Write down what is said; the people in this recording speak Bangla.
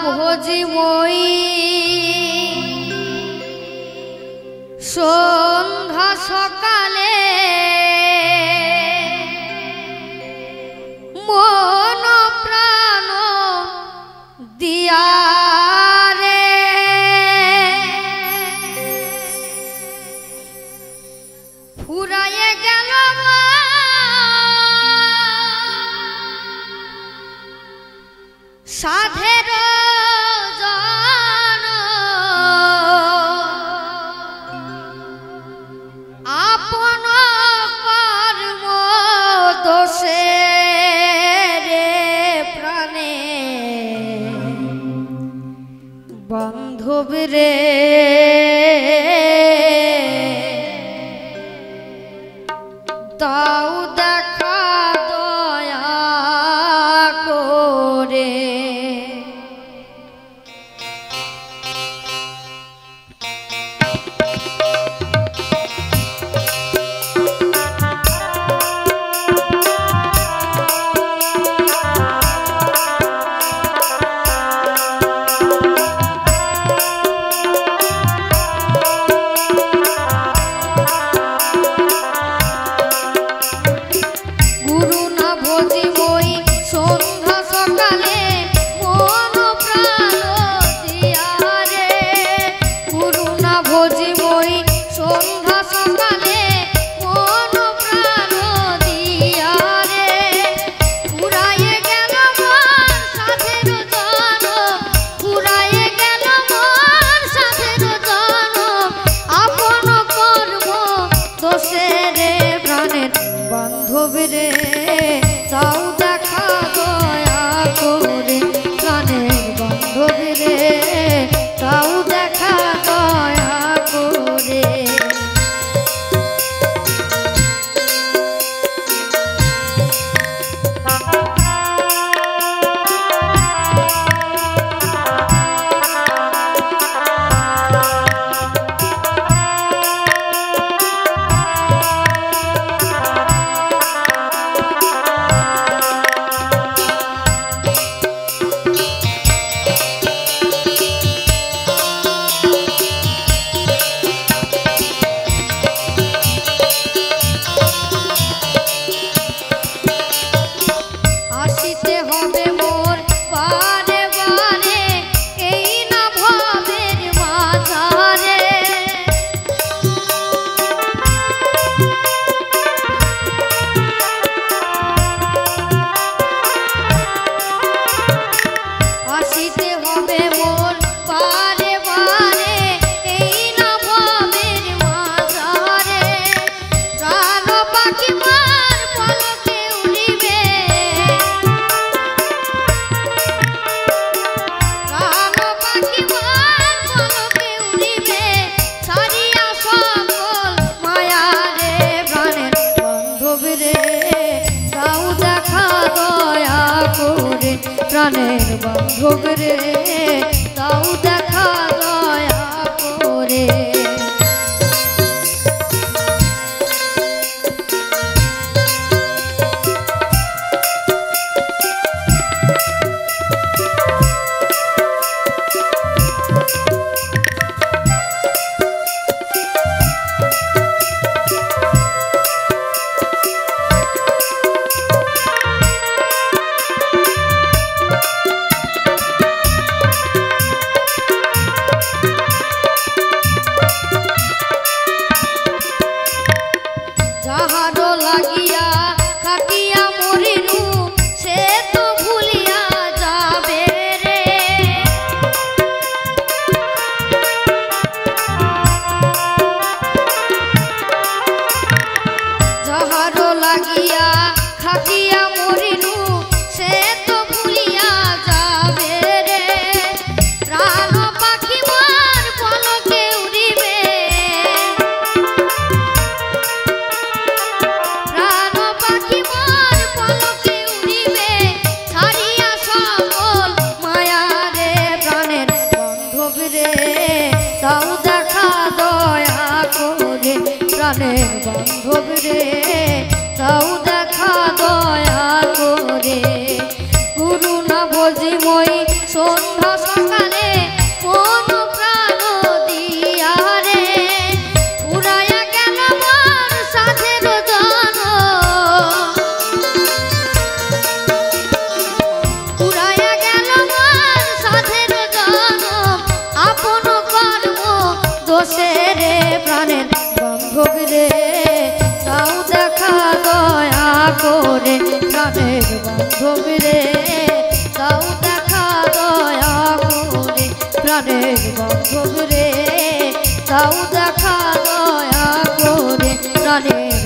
ভজিময়ী সন্ধ্যা সকালে মন প্রাণ দিয়া রে ফুরায়ে গেল সাধের জন আপন কর্ম দোষে রে প্রাণে বান্ধব রে তাও দেখা দয়া করে বান্ধব রে তাও দেখা দয়া করে প্রাণের বান্ধব রে তাও দেখা দয়া করে প্রাণের বান্ধব রে তাও দেখা দয়া করে প্রাণের বান্ধব রে তাও দেখা দয়া করে করুণা ভজিময়ী সন্ধ্যা সকালে কোন প্রাণ দিয়া রে উড়াইয়া গেল মোর সাধের জন উড়াইয়া গেল মোর সাধের জন আপন কর্ম দোষে রে প্রাণের বান্ধব রে তাও দেখা দয়া করে প্রাণের বান্ধব রে তাও দেখা দয়া করে প্রাণের বান্ধব রে তাও দেখা দয়া করে প্রাণের